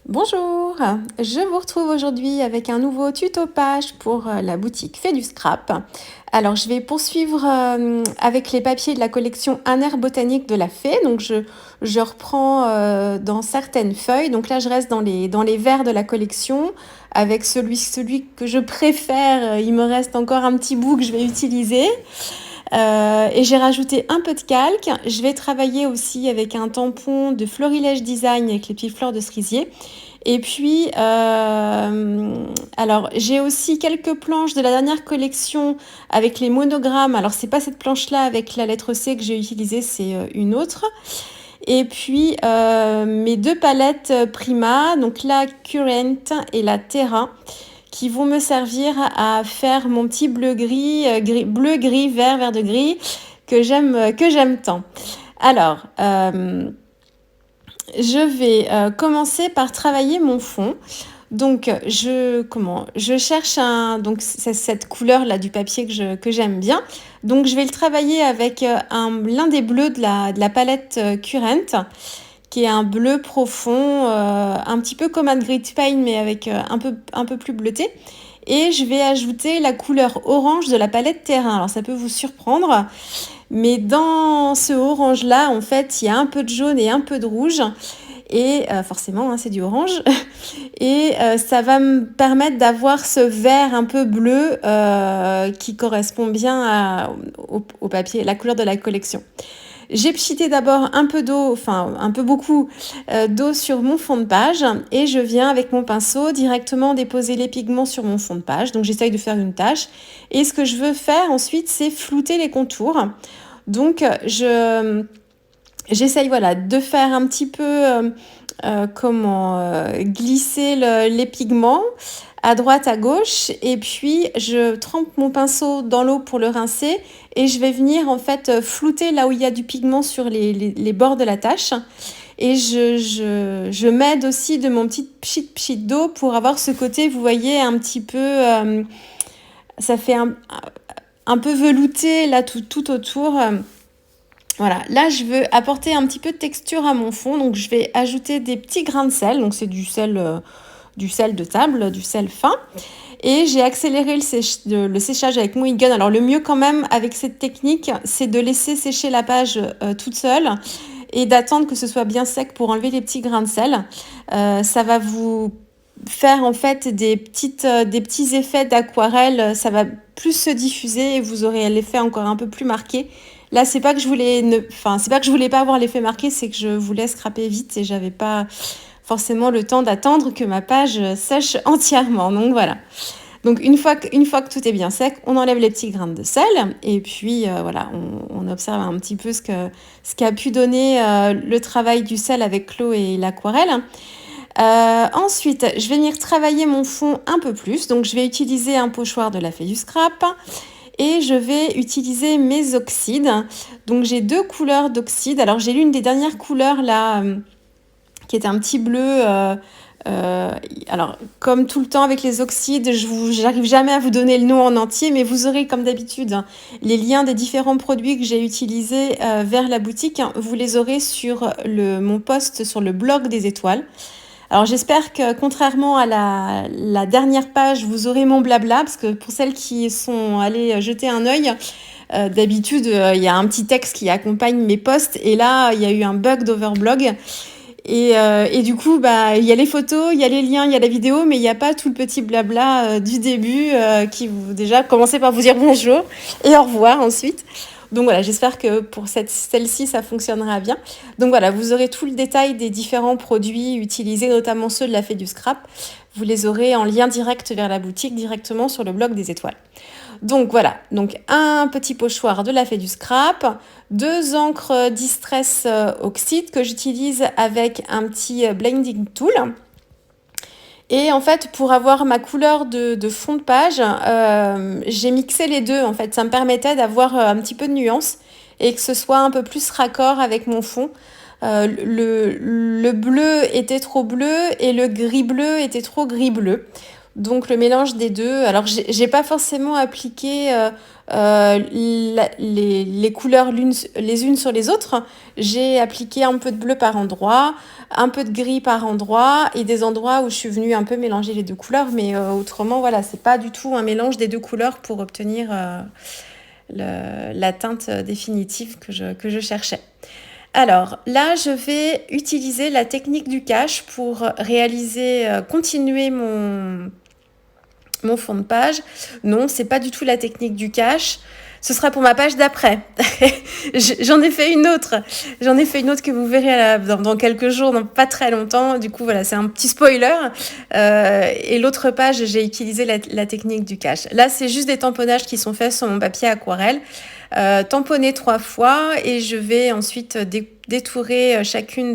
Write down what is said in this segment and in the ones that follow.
Bonjour, je vous retrouve aujourd'hui avec un nouveau tuto page pour la boutique Fait du Scrap. Alors je vais poursuivre avec les papiers de la collection Un air botanique de la Fée. Donc je reprends dans certaines feuilles. Donc là je reste dans les verts de la collection avec celui que je préfère. Il me reste encore un petit bout que je vais utiliser. Et j'ai rajouté un peu de calque. Je vais travailler aussi avec un tampon de Florilège Design avec les petites fleurs de cerisier. Et puis, alors j'ai aussi quelques planches de la dernière collection avec les monogrammes. Alors c'est pas cette planche-là avec la lettre C que j'ai utilisée, c'est une autre. Et puis mes deux palettes Prima, donc la Current et la Terra, qui vont me servir à faire mon petit bleu-gris, bleu-gris, vert, vert de gris que j'aime tant. Alors, je vais commencer par travailler mon fond. Donc, je cherche c'est cette couleur là du papier que j'aime bien. Donc, je vais le travailler avec l'un des bleus de la palette Current, qui est un bleu profond, un petit peu comme un grit paint, mais avec un peu plus bleuté. Et je vais ajouter la couleur orange de la palette terrain. Alors ça peut vous surprendre, mais dans ce orange-là, en fait, il y a un peu de jaune et un peu de rouge. Et forcément, hein, c'est du orange. Et ça va me permettre d'avoir ce vert un peu bleu qui correspond bien au papier, la couleur de la collection. J'ai pchité d'abord un peu d'eau, enfin un peu beaucoup d'eau sur mon fond de page et je viens avec mon pinceau directement déposer les pigments sur mon fond de page. Donc j'essaye de faire une tache et ce que je veux faire ensuite c'est flouter les contours. Donc j'essaye voilà, de faire un petit peu glisser les pigments à droite, à gauche, et puis je trempe mon pinceau dans l'eau pour le rincer, et je vais venir en fait flouter là où il y a du pigment sur les bords de la tache. Et je m'aide aussi de mon petit pchit d'eau pour avoir ce côté, vous voyez, un petit peu, ça fait un peu velouté là tout autour. Voilà, là je veux apporter un petit peu de texture à mon fond, donc je vais ajouter des petits grains de sel, donc c'est du sel de table, du sel fin. Et j'ai accéléré le séchage avec mon e-gun. Alors le mieux quand même avec cette technique, c'est de laisser sécher la page toute seule et d'attendre que ce soit bien sec pour enlever les petits grains de sel. Ça va vous faire en fait des petits effets d'aquarelle. Ça va plus se diffuser et vous aurez l'effet encore un peu plus marqué. Là, c'est pas que je voulais pas avoir l'effet marqué, c'est que je voulais scraper vite et j'avais pas forcément le temps d'attendre que ma page sèche entièrement. Donc voilà. Donc une fois que tout est bien sec, on enlève les petits grains de sel et puis voilà, on observe un petit peu ce qu'a pu donner le travail du sel avec l'eau et l'aquarelle. Ensuite, je vais venir travailler mon fond un peu plus. Donc je vais utiliser un pochoir de la Fée du Scrap et je vais utiliser mes oxydes. Donc j'ai deux couleurs d'oxyde. Alors j'ai l'une des dernières couleurs là qui est un petit bleu. Alors, comme tout le temps avec les oxydes, j'arrive jamais à vous donner le nom en entier, mais vous aurez comme d'habitude les liens des différents produits que j'ai utilisés vers la boutique. Vous les aurez sur mon post sur le blog des étoiles. Alors j'espère que contrairement à la dernière page, vous aurez mon blabla, parce que pour celles qui sont allées jeter un œil, d'habitude il y a un petit texte qui accompagne mes posts, et là il y a eu un bug d'Overblog. Et du coup, bah, il y a les photos, il y a les liens, il y a la vidéo, mais il n'y a pas tout le petit blabla du début qui vous déjà commencez par vous dire bonjour et au revoir ensuite. Donc voilà, j'espère que pour celle-ci, ça fonctionnera bien. Donc voilà, vous aurez tout le détail des différents produits utilisés, notamment ceux de la Fée du Scrap. Vous les aurez en lien direct vers la boutique, directement sur le blog des étoiles. Donc voilà, donc un petit pochoir de la Fée du Scrap, deux encres Distress Oxyde que j'utilise avec un petit blending tool. Et en fait, pour avoir ma couleur de fond de page, j'ai mixé les deux. En fait, ça me permettait d'avoir un petit peu de nuance et que ce soit un peu plus raccord avec mon fond. Le bleu était trop bleu et le gris bleu était trop gris bleu. Donc le mélange des deux. Alors j'ai pas forcément appliqué les couleurs les unes sur les autres. J'ai appliqué un peu de bleu par endroit, un peu de gris par endroit et des endroits où je suis venue un peu mélanger les deux couleurs. Mais autrement, voilà, c'est pas du tout un mélange des deux couleurs pour obtenir la teinte définitive que je cherchais. Alors là, je vais utiliser la technique du cache pour réaliser, continuer mon fond de page. Non, c'est pas du tout la technique du cache. Ce sera pour ma page d'après. J'en ai fait une autre. J'en ai fait une autre que vous verrez dans quelques jours, dans pas très longtemps. Du coup, voilà, c'est un petit spoiler. Et l'autre page, j'ai utilisé la technique du cache. Là, c'est juste des tamponnages qui sont faits sur mon papier aquarelle. Tamponner 3 fois et je vais ensuite détourer chacune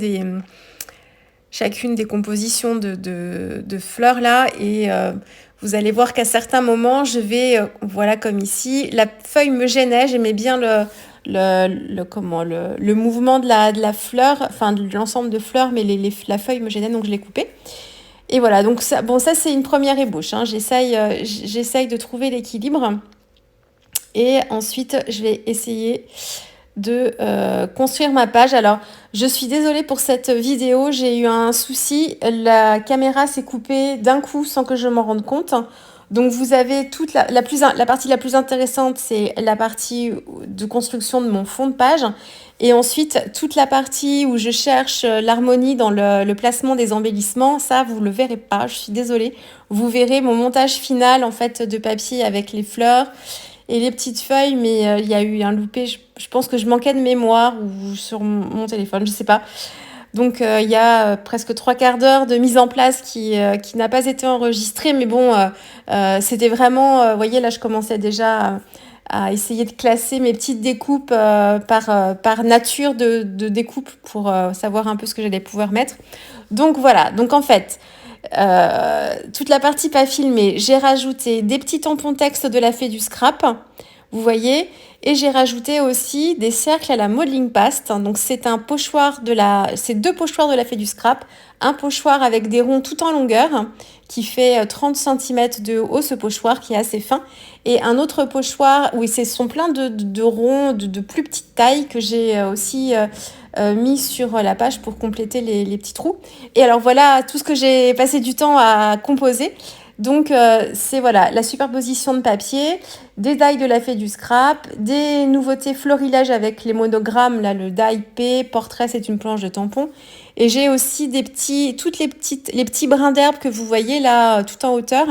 des compositions de fleurs là et vous allez voir qu'à certains moments je vais voilà comme ici la feuille me gênait, j'aimais bien le mouvement de la fleur, enfin de l'ensemble de fleurs, mais la feuille me gênait donc je l'ai coupée. Et voilà, donc ça c'est une première ébauche, hein. J'essaye de trouver l'équilibre et ensuite je vais essayer de construire ma page. Alors, je suis désolée pour cette vidéo, j'ai eu un souci. La caméra s'est coupée d'un coup sans que je m'en rende compte. Donc, vous avez toute la partie la plus intéressante, c'est la partie de construction de mon fond de page. Et ensuite, toute la partie où je cherche l'harmonie dans le placement des embellissements, ça, vous le verrez pas, je suis désolée. Vous verrez mon montage final, en fait, de papier avec les fleurs et les petites feuilles, mais il y a eu un loupé. Je pense que je manquais de mémoire ou sur mon téléphone, je sais pas. Donc il y a presque 3/4 d'heure de mise en place qui n'a pas été enregistrée, mais bon, c'était vraiment, vous voyez, là je commençais déjà à essayer de classer mes petites découpes par nature de découpe pour savoir un peu ce que j'allais pouvoir mettre. Donc voilà, donc en fait, toute la partie pas filmée, j'ai rajouté des petits tampons texte de la Fée du Scrap, vous voyez, et j'ai rajouté aussi des cercles à la Modeling Paste. Donc c'est c'est 2 pochoirs de la Fée du Scrap, un pochoir avec des ronds tout en longueur qui fait 30 cm de haut, ce pochoir qui est assez fin, et un autre pochoir où ce sont plein de ronds de plus petite taille que j'ai aussi mis sur la page pour compléter les petits trous. Et alors voilà tout ce que j'ai passé du temps à composer. Donc c'est voilà la superposition de papier, des die de la Fée du Scrap, des nouveautés florilège avec les monogrammes, là le die P, portrait c'est une planche de tampon. Et j'ai aussi les petits brins d'herbe que vous voyez là tout en hauteur.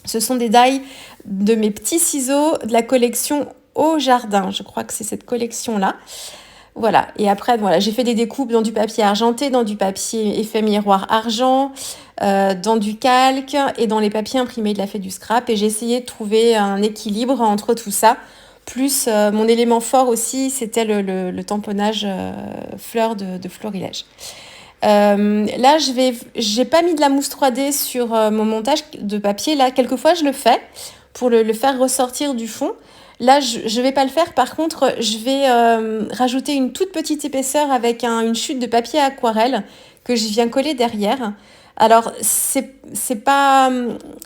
Ce sont des die de mes petits ciseaux de la collection Au Jardin. Je crois que c'est cette collection-là. Voilà, et après, voilà, j'ai fait des découpes dans du papier argenté, dans du papier effet miroir argent, dans du calque et dans les papiers imprimés de la Fée du Scrap. Et j'ai essayé de trouver un équilibre entre tout ça. Plus mon élément fort aussi, c'était le tamponnage fleurs de florilège. Là, j'ai pas mis de la mousse 3D sur mon montage de papier. Là, quelquefois, je le fais pour le faire ressortir du fond. Là, je vais pas le faire. Par contre, je vais rajouter une toute petite épaisseur avec une chute de papier aquarelle que je viens coller derrière. Alors, c'est pas,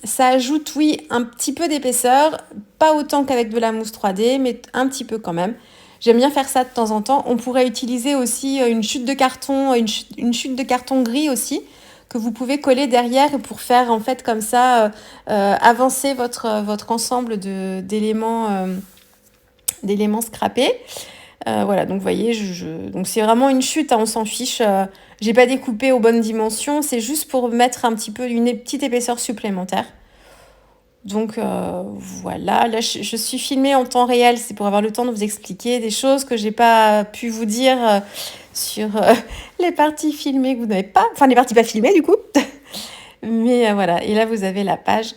ça ajoute, oui, un petit peu d'épaisseur, pas autant qu'avec de la mousse 3D, mais un petit peu quand même. J'aime bien faire ça de temps en temps. On pourrait utiliser aussi une chute de carton, une chute de carton gris aussi, que vous pouvez coller derrière pour faire en fait comme ça avancer votre ensemble d'éléments scrapés. Voilà, donc vous voyez, donc c'est vraiment une chute, hein, on s'en fiche. J'ai pas découpé aux bonnes dimensions, c'est juste pour mettre un petit peu une petite épaisseur supplémentaire. Donc voilà, là je suis filmée en temps réel, c'est pour avoir le temps de vous expliquer des choses que j'ai pas pu vous dire sur les parties filmées que vous n'avez pas, enfin les parties pas filmées du coup. Mais voilà, et là vous avez la page.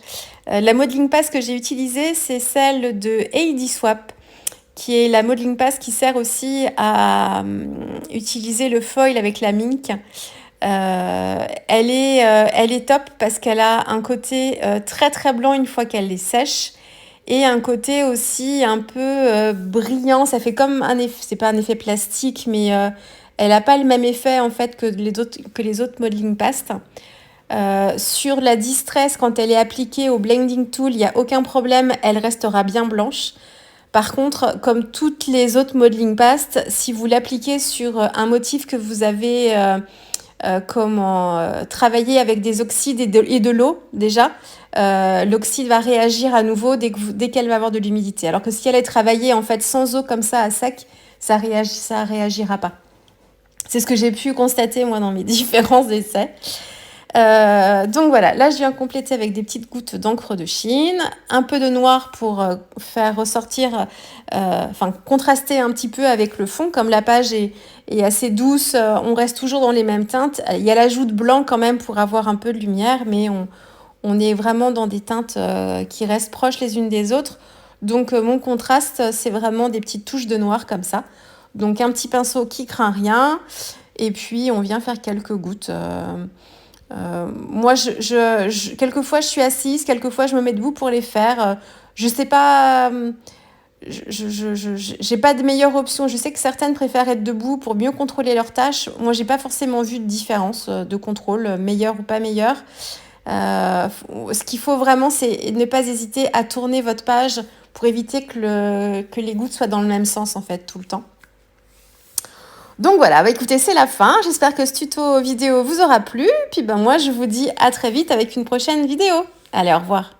La modeling paste que j'ai utilisée, c'est celle de Heidi Swap, qui est la modeling paste qui sert aussi à utiliser le foil avec la mink. Elle est top parce qu'elle a un côté très très blanc une fois qu'elle est sèche et un côté aussi un peu brillant. Ça fait comme un effet, c'est pas un effet plastique, mais elle n'a pas le même effet en fait que les autres modeling pastes. Sur la distress, quand elle est appliquée au blending tool, il n'y a aucun problème, elle restera bien blanche. Par contre, comme toutes les autres modeling pastes, si vous l'appliquez sur un motif que vous avez travaillé avec des oxydes et de l'eau déjà, l'oxyde va réagir à nouveau dès qu'elle va avoir de l'humidité. Alors que si elle est travaillée en fait sans eau comme ça à sec, ça réagira pas. C'est ce que j'ai pu constater moi dans mes différents essais. Donc voilà, là je viens compléter avec des petites gouttes d'encre de Chine, un peu de noir pour faire ressortir, contraster un petit peu avec le fond. Comme la page est assez douce, on reste toujours dans les mêmes teintes. Il y a l'ajout de blanc quand même pour avoir un peu de lumière, mais on est vraiment dans des teintes qui restent proches les unes des autres. Donc mon contraste, c'est vraiment des petites touches de noir comme ça. Donc un petit pinceau qui craint rien, et puis on vient faire quelques gouttes. Moi, quelquefois, je suis assise, quelquefois, je me mets debout pour les faire. Je sais pas, j'ai pas de meilleure option. Je sais que certaines préfèrent être debout pour mieux contrôler leurs tâches. Moi, j'ai pas forcément vu de différence de contrôle, meilleur ou pas meilleur. Ce qu'il faut vraiment, c'est ne pas hésiter à tourner votre page pour éviter que les gouttes soient dans le même sens, en fait, tout le temps. Donc voilà, bah écoutez, c'est la fin. J'espère que ce tuto vidéo vous aura plu. Puis moi, je vous dis à très vite avec une prochaine vidéo. Allez, au revoir.